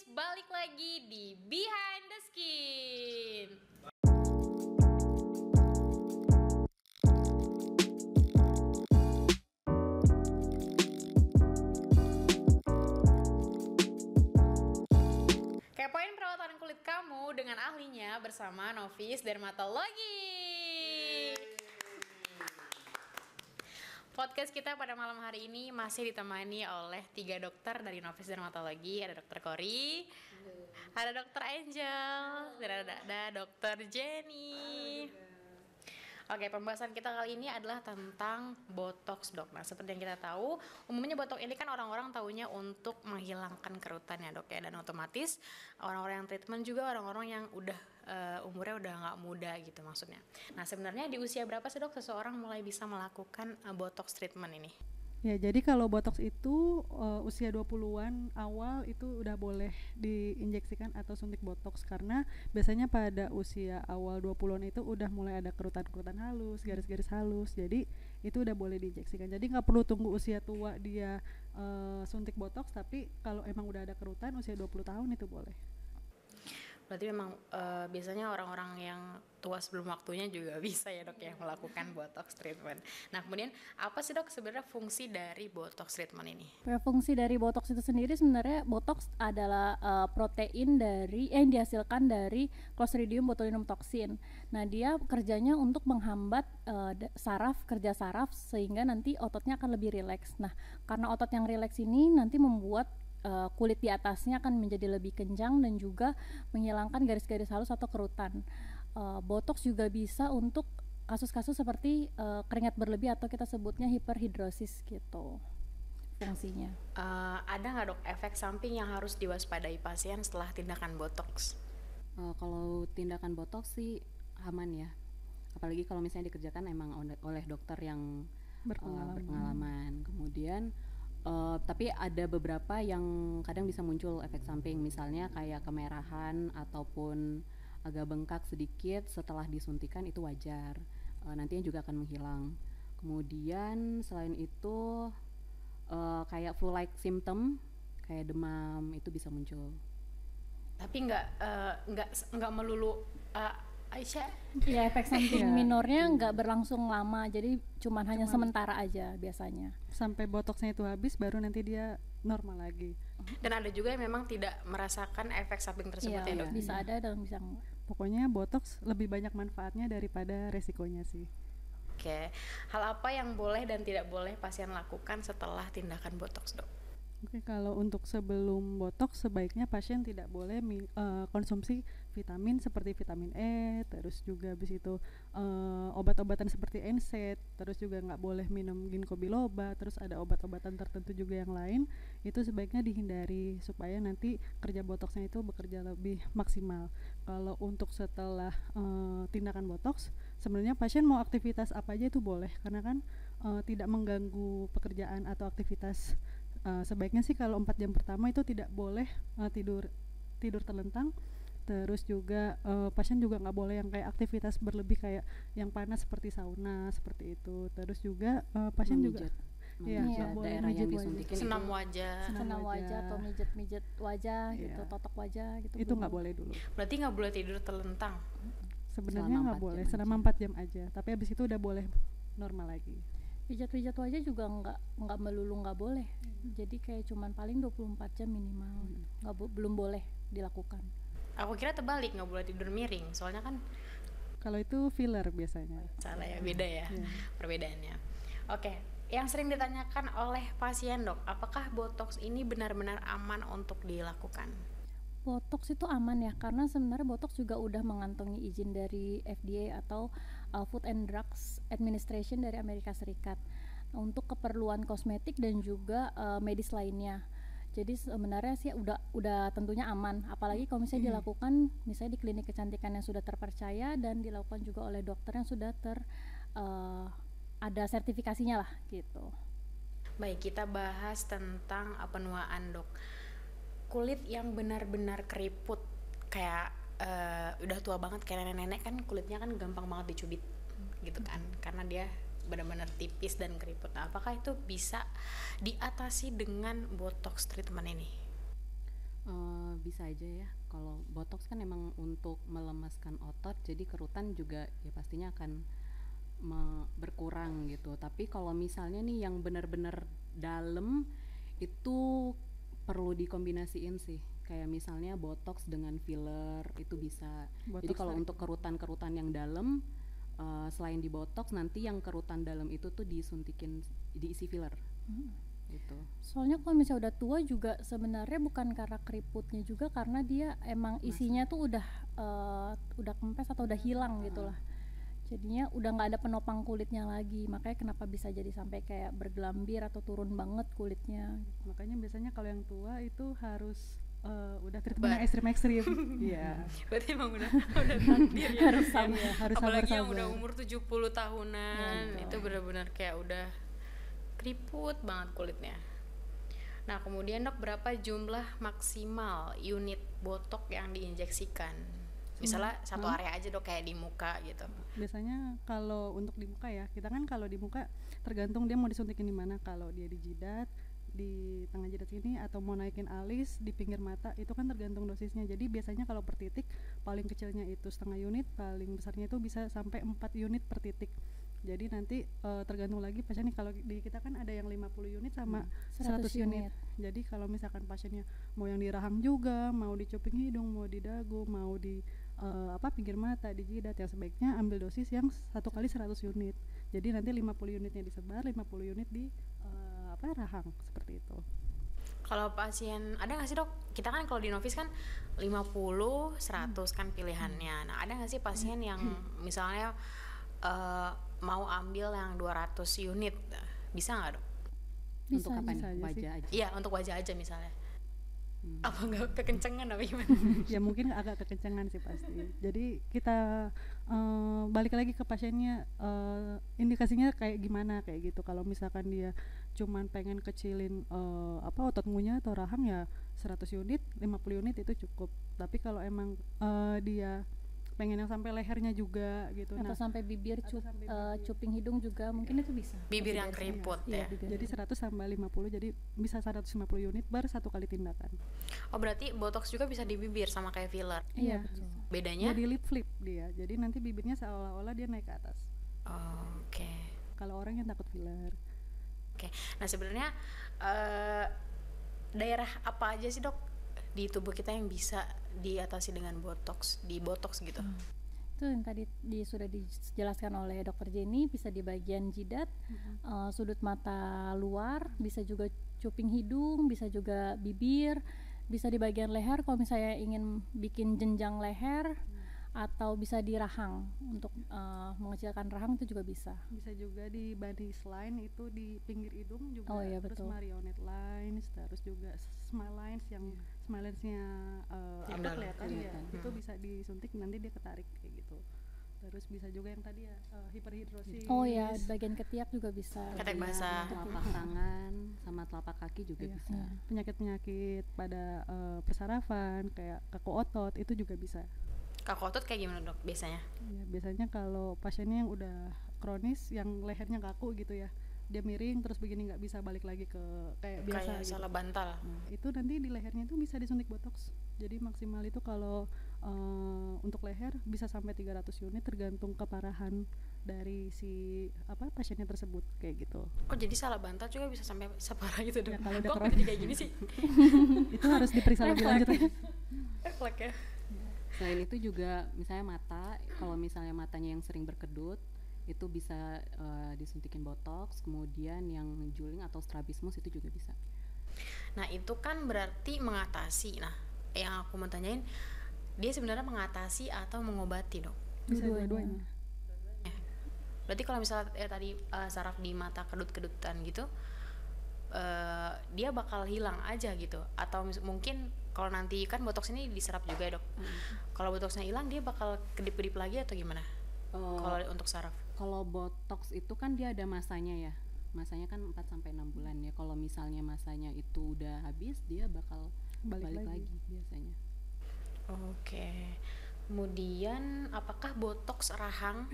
balik lagi di Behind the Skin. Kepoin perawatan kulit kamu dengan ahlinya bersama Novis Dermatologi. Podcast kita pada malam hari ini masih ditemani oleh 3 dokter dari Novis Dermatologi. Ada Dokter Kori, ada Dokter Angel, dan ada Dokter Jenny. Oke, pembahasan kita kali ini adalah tentang botox, Dok. Nah, seperti yang kita tahu, umumnya botox ini kan orang-orang taunya untuk menghilangkan kerutan ya, Dok ya. Dan otomatis orang-orang yang treatment juga orang-orang yang udah umurnya udah nggak muda gitu maksudnya. Nah, sebenarnya di usia berapa sih, Dok, seseorang mulai bisa melakukan botox treatment ini? Ya, jadi kalau botox itu usia 20-an awal itu udah boleh diinjeksikan atau suntik botox karena biasanya pada usia awal 20-an itu udah mulai ada kerutan-kerutan halus, garis-garis halus. Jadi itu udah boleh diinjeksikan. Jadi nggak perlu tunggu usia tua dia suntik botox, tapi kalau emang udah ada kerutan usia 20 tahun itu boleh. Berarti memang biasanya orang-orang yang tua sebelum waktunya juga bisa ya, Dok, ya, melakukan botox treatment. Nah, kemudian apa sih, Dok, sebenarnya fungsi dari botox treatment ini? Fungsi dari botox itu sendiri sebenarnya botox adalah protein dari yang dihasilkan dari Clostridium botulinum toxin. Nah, dia kerjanya untuk menghambat kerja saraf sehingga nanti ototnya akan lebih rileks. Nah, karena otot yang rileks ini nanti membuat kulit di atasnya akan menjadi lebih kencang dan juga menghilangkan garis-garis halus atau kerutan. Botox juga bisa untuk kasus-kasus seperti keringat berlebih atau kita sebutnya hiperhidrosis gitu fungsinya. Ada nggak, Dok, efek samping yang harus diwaspadai pasien setelah tindakan botox? Kalau tindakan botox sih aman ya, apalagi kalau misalnya dikerjakan emang oleh dokter yang berpengalaman. Kemudian tapi ada beberapa yang kadang bisa muncul efek samping, misalnya kayak kemerahan ataupun agak bengkak sedikit setelah disuntikan, itu wajar, nantinya juga akan menghilang. Kemudian selain itu kayak flu-like symptom, kayak demam, itu bisa muncul. Tapi nggak melulu Aisyah. Ya, efek samping minornya nggak berlangsung lama, jadi cuman hanya sementara aja biasanya. Sampai botoxnya itu habis baru nanti dia normal lagi. Dan ada juga yang memang tidak merasakan efek samping tersebut, ya, Dok? Bisa ada dan bisa enggak. Pokoknya botox lebih banyak manfaatnya daripada resikonya sih. Oke, hal apa yang boleh dan tidak boleh pasien lakukan setelah tindakan botox, Dok? Oke, kalau untuk sebelum botox sebaiknya pasien tidak boleh konsumsi vitamin seperti vitamin E, terus juga habis itu obat-obatan seperti NSAID, terus juga nggak boleh minum ginkgo biloba, terus ada obat-obatan tertentu juga yang lain, itu sebaiknya dihindari supaya nanti kerja botoxnya itu bekerja lebih maksimal. Kalau untuk setelah tindakan botox, sebenarnya pasien mau aktivitas apa aja itu boleh karena kan tidak mengganggu pekerjaan atau aktivitas. Sebaiknya sih kalau 4 jam pertama itu tidak boleh tidur terlentang. Terus juga pasien juga nggak boleh yang kayak aktivitas berlebih kayak yang panas seperti sauna seperti itu. Terus juga pasien memijat, juga nggak boleh daerah yang mijit disuntikin, senam wajah. Senam wajah atau mijet wajah gitu, totok wajah gitu. Itu nggak boleh dulu. Berarti nggak boleh tidur terlentang? Sebenarnya nggak boleh selama 4 jam aja. Tapi habis itu udah boleh normal lagi. Pijat-pijat wajah juga nggak melulu nggak boleh. Jadi kayak cuman paling 24 jam minimal. Belum boleh dilakukan. Aku kira terbalik, nggak boleh tidur miring. Soalnya kan kalau itu filler biasanya. salah ya, beda ya perbedaannya. Oke, yang sering ditanyakan oleh pasien, Dok, apakah botox ini benar-benar aman untuk dilakukan? Botox itu aman ya, karena sebenarnya botox juga udah mengantongi izin dari FDA atau Food and Drugs Administration dari Amerika Serikat untuk keperluan kosmetik dan juga medis lainnya. Jadi sebenarnya sih udah tentunya aman, apalagi kalau misalnya dilakukan misalnya di klinik kecantikan yang sudah terpercaya dan dilakukan juga oleh dokter yang sudah ada sertifikasinya lah gitu. Baik, kita bahas tentang penuaan, Dok. Kulit yang benar-benar keriput kayak udah tua banget kayak nenek-nenek kan kulitnya kan gampang banget dicubit gitu kan, karena dia benar-benar tipis dan keriput. Nah, apakah itu bisa diatasi dengan botox treatment ini? Bisa aja ya. Kalau botox kan emang untuk melemaskan otot, jadi kerutan juga ya pastinya akan berkurang gitu. Tapi kalau misalnya nih yang benar-benar dalam itu perlu dikombinasiin sih. Kayak misalnya botox dengan filler itu bisa. Jadi Botox kalau tarik. untuk kerutan-kerutan yang dalam, selain di botox, nanti yang kerutan dalam itu tuh disuntikin, diisi filler gitu. Soalnya kalau misalnya udah tua juga sebenarnya bukan karena keriputnya juga, karena dia emang isinya tuh udah kempes atau udah hilang gitu lah. Jadinya udah nggak ada penopang kulitnya lagi, makanya kenapa bisa jadi sampai kayak bergelambir atau turun banget kulitnya. Makanya biasanya kalau yang tua itu harus udah treatment yang ekstrim-ekstrim. Iya. Berarti emang udah takdir ya. Harus sama. Iya, harus Apalagi yang sabar-sabar. udah umur 70 tahunan, itu benar-benar kayak udah keriput banget kulitnya. Nah, kemudian dok, berapa jumlah maksimal unit botok yang diinjeksikan? Misalnya satu area aja dok, kayak di muka gitu. Biasanya kalau untuk di muka ya, kita kan kalau di muka tergantung dia mau disuntikin di mana. Kalau dia di jidat, di tengah jidat sini, atau mau naikin alis di pinggir mata, itu kan tergantung dosisnya. Jadi biasanya kalau per titik paling kecilnya itu setengah unit, paling besarnya itu bisa sampai 4 unit per titik. Jadi nanti tergantung lagi pasiennya. Kalau di kita kan ada yang 50 unit sama 100 unit. Jadi kalau misalkan pasiennya mau yang di rahang juga, mau di cuping hidung, mau di dagu, mau di pinggir mata, di jidat, yang sebaiknya ambil dosis yang 1 kali 100 unit. Jadi nanti 50 unitnya disebar, 50 unit di rahang, seperti itu. Kalau pasien, ada nggak sih dok? Kita kan kalau di novis kan 50, 100 kan pilihannya. Nah, ada nggak sih pasien yang misalnya mau ambil yang 200 unit? Bisa nggak dok? Bisa, Untuk apa bisa nih? aja Wajah aja. Iya, untuk wajah aja misalnya. Apa nggak kekencengan apa gimana? Ya mungkin agak kekencangan sih pasti. Jadi kita balik lagi ke pasiennya, indikasinya kayak gimana kayak gitu. Kalau misalkan dia cuman pengen kecilin otot ngunyah atau rahang, ya 100 unit, 50 unit itu cukup. Tapi kalau emang dia pengen yang sampai lehernya juga gitu, Atau sampai bibir, atau sampai cuping hidung juga mungkin itu bisa. Bibir yang keriput ya. Iya, bibir. jadi 100 sampai 50, jadi bisa 150 unit baru 1 kali tindakan. Oh, berarti botox juga bisa di bibir sama kayak filler. Iya, betul. Bedanya? Jadi lip flip dia, jadi nanti bibirnya seolah-olah dia naik ke atas. Oh, oke. Kalau orang yang takut filler. Oke. Nah, sebenarnya daerah apa aja sih dok di tubuh kita yang bisa diatasi dengan botox, di botox gitu? Itu yang tadi sudah dijelaskan oleh dokter Jenny, bisa di bagian jidat, sudut mata luar, bisa juga cuping hidung, bisa juga bibir, bisa di bagian leher kalau misalnya ingin bikin jenjang leher, atau bisa di rahang untuk mengecilkan rahang itu juga bisa. Bisa juga di body line, itu di pinggir hidung juga. Oh iya, terus betul. marionette lines, terus juga smile lines yang smile linesnya kelihatan ya, itu bisa disuntik, nanti dia ketarik kayak gitu. Terus bisa juga yang tadi ya, hiperhidrosis. Oh ya, bagian ketiak juga bisa. Ketek basah. Telapak tangan sama telapak kaki juga Iya. bisa. Penyakit-penyakit pada persarafan kayak kaku otot itu juga bisa. Kaku otot kayak gimana dok biasanya? Ya, biasanya kalau pasiennya yang udah kronis, yang lehernya kaku gitu ya, dia miring terus begini, nggak bisa balik lagi ke kayak biasa Kayak gitu. salah bantal. Itu nanti di lehernya itu bisa disuntik botox. Jadi maksimal itu kalau untuk leher bisa sampai 300 unit, tergantung keparahan dari si pasiennya tersebut kayak gitu. Oh, jadi salah bantal juga bisa sampai separah gitu dok? Ya, kalau udah Kok kronis. jadi kayak gini sih? Itu harus diperiksa lebih lanjut. Refleks ya. Selain itu juga misalnya mata, kalau misalnya matanya yang sering berkedut itu bisa disuntikin botox. Kemudian yang juling atau strabismus itu juga bisa. Nah, itu kan berarti mengatasi. Nah, yang aku mau tanyain, dia sebenarnya mengatasi atau mengobati dok? Bisa dua-duanya. Berarti kalau misalnya tadi saraf di mata kedut-kedutan gitu, dia bakal hilang aja gitu? Atau mungkin kalau nanti kan botox ini diserap juga ya dok? Kalau botoxnya hilang, dia bakal kedip-kedip lagi atau gimana? Kalau untuk saraf? Kalau botox itu kan dia ada masanya ya. Masanya kan 4 sampai 6 bulan ya. Kalau misalnya masanya itu udah habis, dia bakal balik lagi biasanya. Oke. Kemudian apakah botox rahang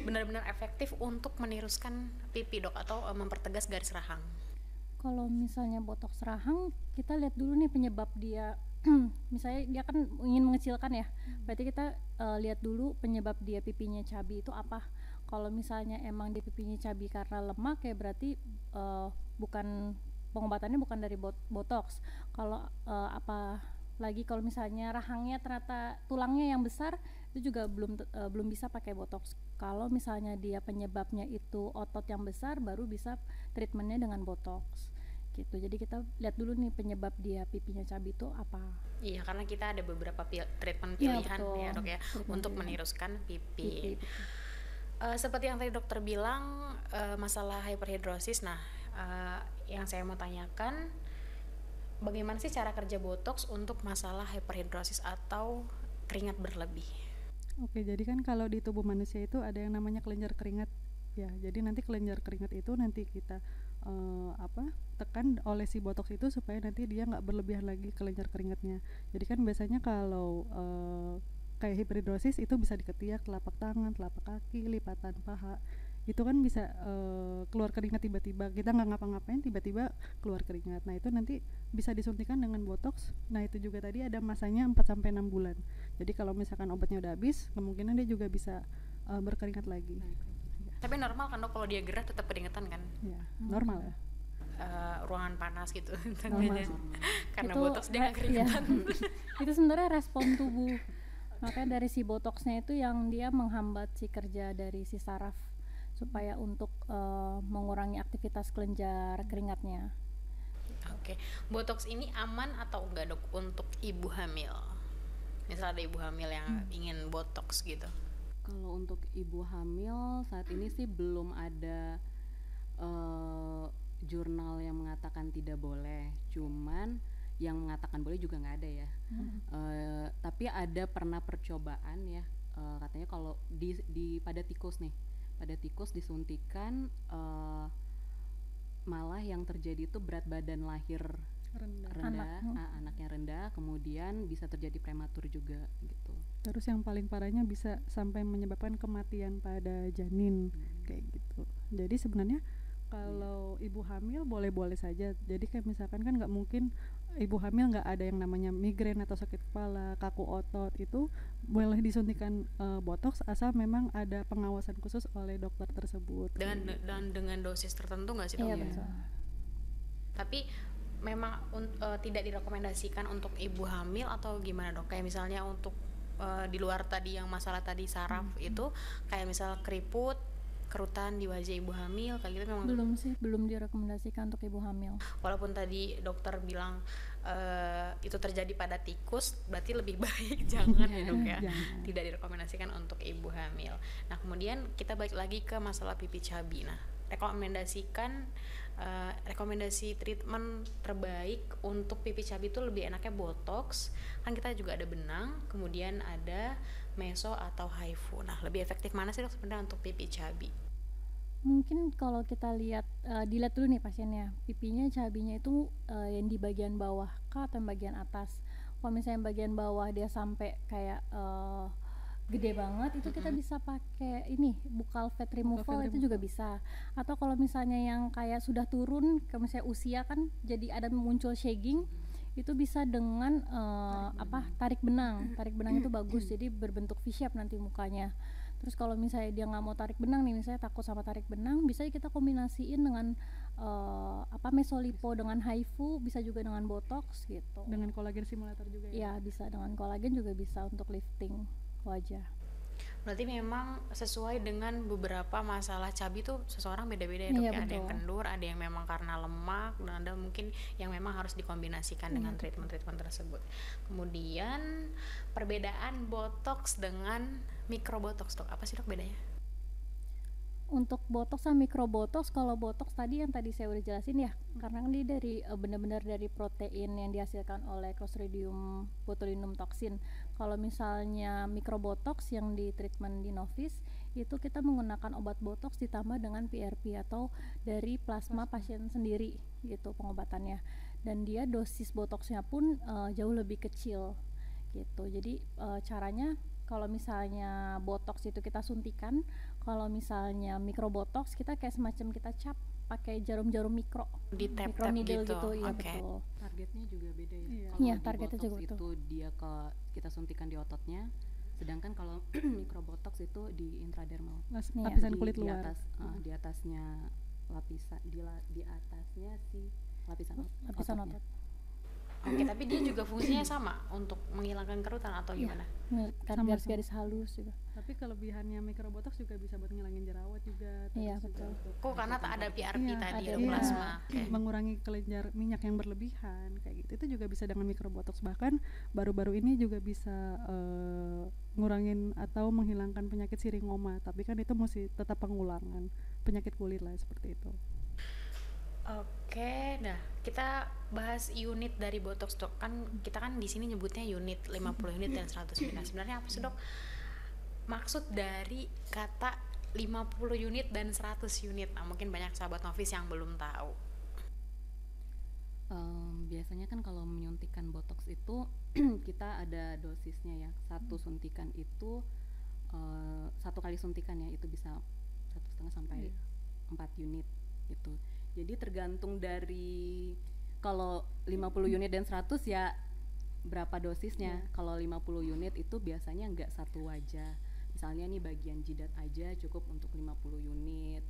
benar-benar efektif untuk meniruskan pipi dok, atau mempertegas garis rahang? Kalau misalnya botox rahang, kita lihat dulu nih penyebab dia misalnya dia kan ingin mengecilkan ya, berarti kita lihat dulu penyebab dia pipinya cabi itu apa. Kalau misalnya emang dia pipinya cabi karena lemak ya berarti bukan, pengobatannya bukan dari botox. Kalau apa lagi kalau misalnya rahangnya ternyata tulangnya yang besar, itu juga belum bisa pakai botox. Kalau misalnya dia penyebabnya itu otot yang besar, baru bisa treatmentnya dengan botox gitu. Jadi kita lihat dulu nih penyebab dia pipinya cabi itu apa. Iya, karena kita ada beberapa treatment Iya, pilihan betul. ya dok ya, Treatment untuk pilihan. meniruskan pipi. Betul. Seperti yang tadi dokter bilang, masalah hyperhidrosis. Nah, yang saya mau tanyakan, bagaimana sih cara kerja botox untuk masalah hyperhidrosis atau keringat berlebih? Oke, jadi kan kalau di tubuh manusia itu ada yang namanya kelenjar keringat ya. Jadi nanti kelenjar keringat itu nanti kita tekan oleh si botox itu supaya nanti dia nggak berlebihan lagi kelenjar keringatnya. Jadi kan biasanya kalau kayak hiperhidrosis itu bisa di ketiak, telapak tangan, telapak kaki, lipatan paha. Itu kan bisa keluar keringat tiba-tiba. Kita nggak ngapa-ngapain tiba-tiba keluar keringat. Nah, itu nanti bisa disuntikan dengan botox. Nah, itu juga tadi ada masanya 4 sampai 6 bulan. Jadi kalau misalkan obatnya udah habis, kemungkinan dia juga bisa berkeringat lagi. Tapi normal kan dok kalau dia gerah tetap keringetan kan? Ya, normal ya. Ruangan panas gitu Normal. karena Itu botox dia nggak keringetan. Itu sebenarnya respon tubuh. Makanya dari si botoxnya itu yang dia menghambat si kerja dari si saraf supaya untuk mengurangi aktivitas kelenjar keringatnya. Oke, botox ini aman atau enggak dok untuk ibu hamil? Misal ada ibu hamil yang ingin botox gitu. Kalau untuk ibu hamil saat ini sih belum ada jurnal yang mengatakan tidak boleh, cuman yang mengatakan boleh juga nggak ada ya. Tapi ada pernah percobaan ya, katanya kalau pada tikus nih, pada tikus disuntikan, malah yang terjadi itu berat badan lahir rendah, anaknya rendah, kemudian bisa terjadi prematur juga gitu. Terus yang paling parahnya bisa sampai menyebabkan kematian pada janin kayak gitu. Jadi sebenarnya kalau ibu hamil boleh-boleh saja. Jadi kayak misalkan kan nggak mungkin ibu hamil nggak ada yang namanya migrain atau sakit kepala, kaku otot, itu boleh disuntikan botox asal memang ada pengawasan khusus oleh dokter tersebut. Dengan dosis tertentu nggak sih dok? Iya, betul. Tapi memang tidak direkomendasikan untuk ibu hamil atau gimana dok? Kayak misalnya untuk di luar tadi yang masalah tadi saraf itu, kayak misal keriput, kerutan di wajah ibu hamil kayak gitu memang belum direkomendasikan untuk ibu hamil. Walaupun tadi dokter bilang itu terjadi pada tikus, berarti lebih baik jangan ya dok ya. Tidak direkomendasikan untuk ibu hamil. Nah, kemudian kita balik lagi ke masalah pipi cabi. Nah, rekomendasi treatment terbaik untuk pipi cabi itu lebih enaknya botox, kan kita juga ada benang, kemudian ada meso atau HIFU. Nah, lebih efektif mana sih dok sebenarnya untuk pipi cabi? Mungkin kalau kita dilihat dulu nih pasiennya, pipinya cabinya itu yang di bagian bawah kah atau yang bagian atas. Kalau misalnya yang bagian bawah dia sampai kayak gede banget, itu kita bisa pakai ini buccal fat removal, itu juga bisa. Atau kalau misalnya yang kayak sudah turun, kayak misalnya usia kan jadi ada muncul shagging, itu bisa dengan tarik benang itu bagus, jadi berbentuk V-shape nanti mukanya. Terus kalau misalnya dia nggak mau tarik benang nih, misalnya takut sama tarik benang, bisa kita kombinasiin dengan mesolipo dengan HIFU, bisa juga dengan botox gitu. Dengan kolagen simulator juga ya? Ya, bisa dengan kolagen juga bisa untuk lifting wajah. Berarti memang sesuai dengan beberapa masalah cabi tuh seseorang beda-beda ya dok. Iya, ya? Ada yang betul. kendur, ada yang memang karena lemak, dan ada mungkin yang memang harus dikombinasikan dengan treatment-treatment tersebut. Kemudian perbedaan botox dengan mikrobotox dok, apa sih dok bedanya? Untuk botox sama mikrobotox, kalau botox tadi yang tadi saya udah jelasin ya, karena dia dari benar-benar dari protein yang dihasilkan oleh Clostridium botulinum toxin. Kalau misalnya mikrobotox yang di treatment di Novis, itu kita menggunakan obat botox ditambah dengan PRP atau dari plasma pasien sendiri gitu pengobatannya. Dan dia dosis botoxnya pun jauh lebih kecil gitu. Jadi caranya kalau misalnya botox itu kita suntikan, kalau misalnya mikrobotox kita kayak semacam kita cap pakai jarum-jarum mikro, Di tap-tap needle gitu. gitu, iya Oke. betul. Targetnya juga beda ya. Iya. Kalau Iya, di targetnya botox juga betul. itu dia kita suntikan di ototnya, sedangkan kalau microbotox itu di intradermal. Iya. Lapisan Di- kulit di luar. atas, di atasnya lapisan di atasnya si lapisan Lapisan ototnya. otot. Oke, tapi dia juga fungsinya sama untuk menghilangkan kerutan atau Iya. gimana? Sama-sama. Garis-garis halus juga. Tapi kelebihannya microbotox juga bisa buat ngilangin jerawat juga. Iya, terus juga betul. untuk Kok karena tak ada PRP Iya, tadi, ada, ada iya. plasma. Oke. mengurangi kelenjar minyak yang berlebihan kayak gitu. Itu juga bisa dengan microbotox. Bahkan baru-baru ini juga bisa ngurangin atau menghilangkan penyakit siringoma. Tapi kan itu mesti tetap pengulangan penyakit kulit lah seperti itu. Oke, nah kita bahas unit dari botox, Dok. Kan kita kan di sini nyebutnya unit 50 unit dan 100 unit. Nah, sebenarnya apa sih, Dok? Maksud dari kata 50 unit dan 100 unit. Nah, mungkin banyak sahabat novis yang belum tahu. Biasanya kan kalau menyuntikkan botox itu kita ada dosisnya ya. Satu suntikan itu satu kali suntikan ya itu bisa 1,5 sampai 4 unit gitu. Jadi tergantung dari kalau 50 unit dan 100 ya berapa dosisnya. Kalau 50 unit itu biasanya nggak satu wajah. Misalnya nih bagian jidat aja cukup untuk 50 unit.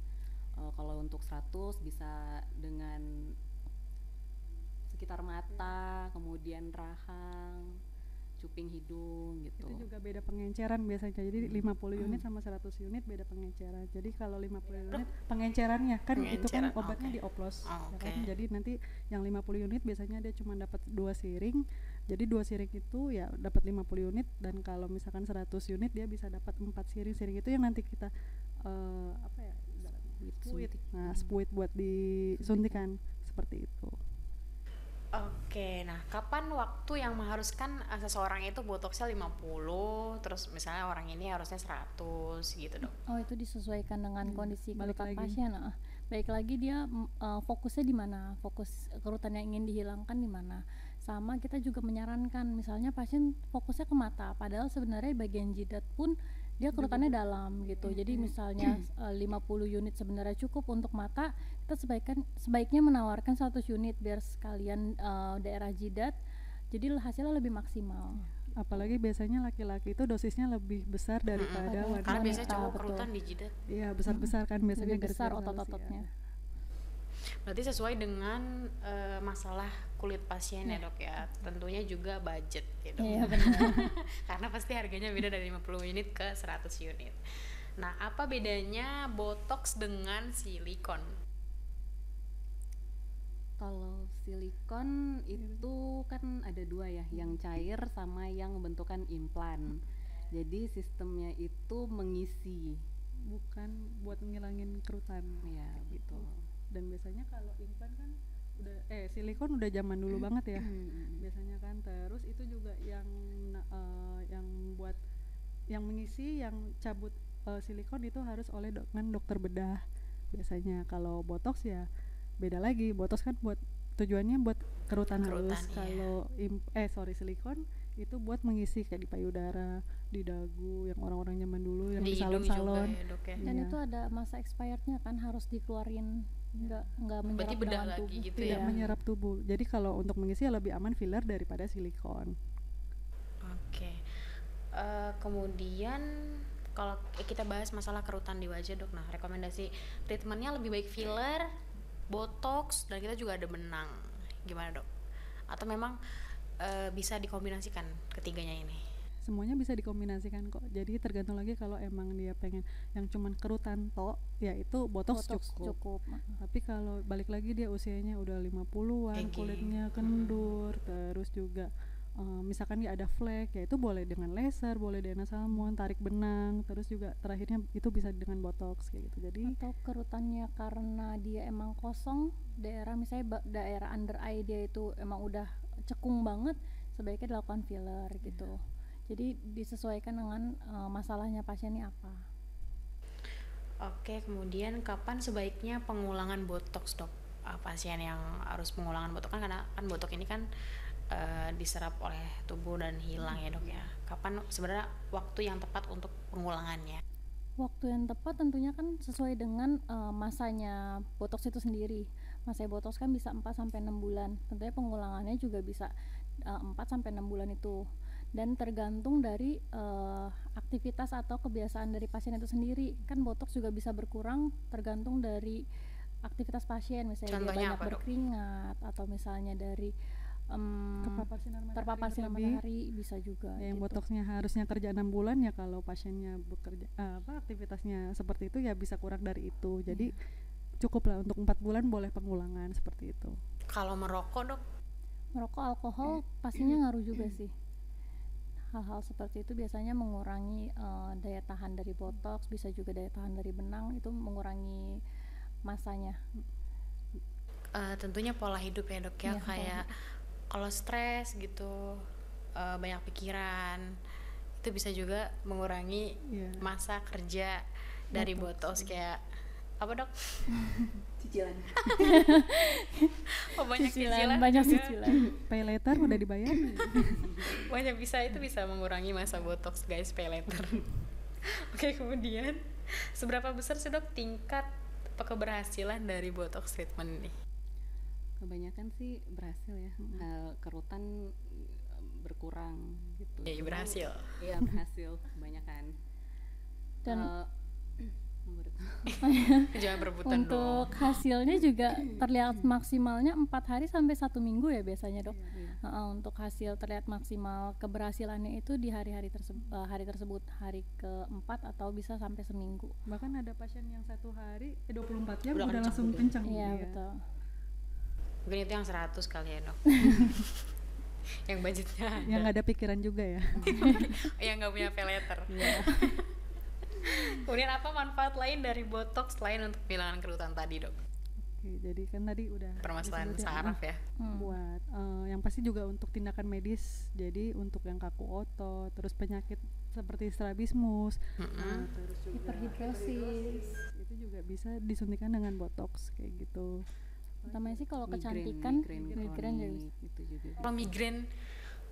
Kalau untuk 100 bisa dengan sekitar mata, kemudian rahang, cuping hidung gitu. Itu juga beda pengenceran biasanya. Jadi 50 unit sama 100 unit beda pengenceran. Jadi kalau 50 unit pengencerannya kan itu kan Pengenceran, obatnya oke. dioplos. Oh, Ya kan? oke. Jadi nanti yang 50 unit biasanya dia cuma dapat 2 siring. Jadi 2 siring itu ya dapat 50 unit dan kalau misalkan 100 unit dia bisa dapat 4 siring. Siring itu yang nanti kita apa ya? Spuit. Nah, spuit buat disuntikan seperti itu. Oke, nah kapan waktu yang mengharuskan seseorang itu botoxnya 50, terus misalnya orang ini harusnya 100 gitu, Dok? Oh, itu disesuaikan dengan kondisi balik kerutan lagi. pasien. Baik lagi dia fokusnya di mana, fokus kerutan yang ingin dihilangkan di mana. Sama kita juga menyarankan misalnya pasien fokusnya ke mata, padahal sebenarnya bagian jidat pun dia kerutannya dalam gitu. Jadi misalnya 50 unit sebenarnya cukup untuk mata, kita sebaiknya menawarkan 100 unit biar sekalian daerah jidat jadi hasilnya lebih maksimal. Apalagi biasanya laki-laki itu dosisnya lebih besar daripada Karena wanita. biasanya cowok betul. kerutan di jidat. Iya, besar-besar kan biasanya Lebih besar garis-garis halus, otot-ototnya. iya. Berarti sesuai dengan masalah kulit pasien ya, Dok ya. Tentunya juga budget gitu. Iya benar. Karena pasti harganya beda dari 50 unit ke 100 unit. Nah, apa bedanya botox dengan silikon? Kalau silikon itu kan ada dua ya, yang cair sama yang bentukan implan. Jadi sistemnya itu mengisi, Bukan buat ngilangin kerutan. ya betul. Dan biasanya kalau implan kan udah silikon udah zaman dulu banget ya. Biasanya kan terus itu juga yang buat yang mengisi yang cabut silikon itu harus dengan dokter bedah. Biasanya kalau botox ya beda lagi. Botox kan buat tujuannya buat kerutan halus. Kerutan, iya. Kalau silikon itu buat mengisi kayak di payudara, di dagu yang orang-orang zaman dulu yang di Di hidung salon-salon. juga ya, Dok ya. Dan Iya. itu ada masa expirednya kan, harus dikeluarin, nggak menyerap Berarti bedah dengan lagi tubuh. gitu Tidak ya. menyerap tubuh. Jadi kalau untuk mengisi ya lebih aman filler daripada silikon. Oke. Kemudian kalau kita bahas masalah kerutan di wajah, Dok. Nah, rekomendasi treatmentnya lebih baik filler, botox, dan kita juga ada benang. Gimana, Dok? Atau memang bisa dikombinasikan ketiganya ini? Semuanya bisa dikombinasikan kok. Jadi tergantung lagi kalau emang dia pengen yang cuman kerutan tok, ya itu botox, cukup. Tapi kalau balik lagi dia usianya udah 50-an, Aging. kulitnya kendur, terus juga misalkan dia ada flek, ya itu boleh dengan laser, boleh dengan salmon, tarik benang, terus juga terakhirnya itu bisa dengan botox kayak gitu. Jadi Atau kerutannya karena dia emang kosong, daerah misalnya daerah under eye dia itu emang udah cekung banget, sebaiknya dilakukan filler gitu. Jadi disesuaikan dengan masalahnya pasiennya apa. Oke, kemudian kapan sebaiknya pengulangan botox, Dok? Pasien yang harus pengulangan botox kan karena kan botox ini kan diserap oleh tubuh dan hilang ya, Dok ya. Kapan sebenarnya waktu yang tepat untuk pengulangannya? Waktu yang tepat tentunya kan sesuai dengan masanya botox itu sendiri. Masa botox kan bisa 4 sampai 6 bulan. Tentunya pengulangannya juga bisa 4 sampai 6 bulan itu. Dan tergantung dari aktivitas atau kebiasaan dari pasien itu sendiri. Kan botox juga bisa berkurang tergantung dari aktivitas pasien, misalnya Contohnya dia banyak apa, Dok? berkeringat atau misalnya dari terpapar sinar lebih. matahari bisa juga. Ya, yang gitu. botoxnya harusnya kerja 6 bulan ya, kalau pasiennya bekerja aktivitasnya seperti itu ya bisa kurang dari itu. Jadi cukup lah untuk 4 bulan boleh pengulangan seperti itu. Kalau merokok, Dok? Merokok, alkohol pastinya ngaruh juga sih. Hal-hal seperti itu biasanya mengurangi daya tahan dari botox, bisa juga daya tahan dari benang, itu mengurangi masanya. Tentunya pola hidup ya, Dok ya, Iya, pola kayak kalau stres gitu, banyak pikiran, itu bisa juga mengurangi Iya. masa kerja dari botox. Kayak apa, Dok? Cicilan. Oh, banyak cicilan banyak juga. cicilan. Pay later udah dibayar. Banyak itu bisa mengurangi masa botox, guys, pay later. Oke, kemudian seberapa besar sih, Dok, tingkat keberhasilan dari botox treatment ini? Kebanyakan sih berhasil ya. Kerutan berkurang gitu. Ya, berhasil. Iya, berhasil kebanyakan. Dan Menurut Jangan berebutan dong. untuk hasilnya juga terlihat maksimalnya 4 hari sampai 1 minggu ya biasanya, Dok. Untuk hasil terlihat maksimal keberhasilannya itu di hari-hari tersebut, hari ke-4 atau bisa sampai seminggu. Bahkan ada pasien yang 1 hari 24 jam Udah udah kencang, langsung udah. kencang. Iya, betul. Mungkin itu yang 100 kali ya, Dok. Yang budgetnya ada. Yang nggak ada pikiran juga ya. Yang nggak punya pay later. Kemudian apa manfaat lain dari botox selain untuk penghilangan kerutan tadi, Dok? Oke, jadi kan tadi udah Permasalahan disebut ya, saraf ya. buat yang pasti juga untuk tindakan medis. Jadi untuk yang kaku otot, terus penyakit seperti strabismus, terus juga Hiperhidrosis. itu juga bisa disuntikan dengan botox kayak gitu. Utamanya sih kalau migrain kecantikan, migrain kronik, juga. itu juga Kalau migrain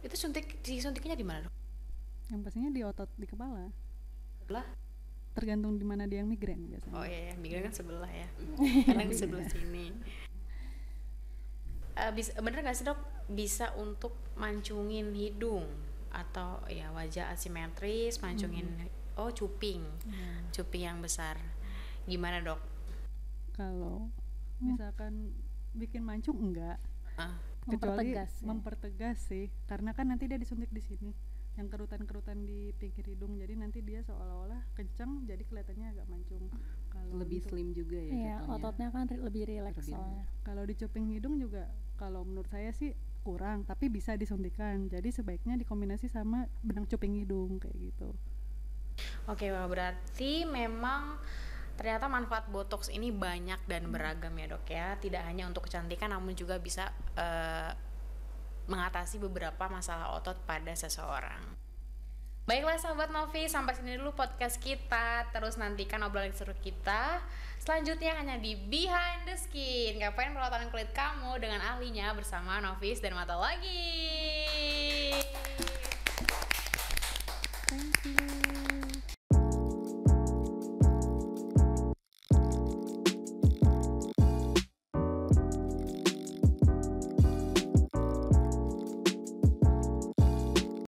itu suntiknya di mana, Dok? Yang pastinya di otot di kepala. Sebelah? Tergantung di mana dia yang migrain biasanya. Oh iya, migrain kan sebelah ya. Kadang di sebelah sini. Bener nggak sih, Dok, bisa untuk mancungin hidung atau ya wajah asimetris, mancungin cuping yang besar. Gimana, Dok? Kalau misalkan bikin mancung enggak, kecuali Mempertegas ya. mempertegas sih, karena kan nanti dia disuntik di sini yang kerutan-kerutan di pinggir hidung, jadi nanti dia seolah-olah kencang, jadi kelihatannya agak mancung. Kalau lebih gitu- slim juga ya Iya, jatuhnya. ototnya kan lebih rileks Lebih soalnya. kalau di cuping hidung juga kalau menurut saya sih kurang, tapi bisa disuntikan, jadi sebaiknya dikombinasi sama benang cuping hidung kayak gitu. Oke, wah, berarti memang ternyata manfaat botox ini banyak dan beragam ya, Dok ya. Tidak hanya untuk kecantikan, namun juga bisa mengatasi beberapa masalah otot pada seseorang. Baiklah sahabat Novi, sampai sini dulu podcast kita. Terus nantikan obrolan seru kita selanjutnya hanya di Behind the Skin. Ngapain perawatan kulit kamu dengan ahlinya bersama Novis Dermatologi. Thank you.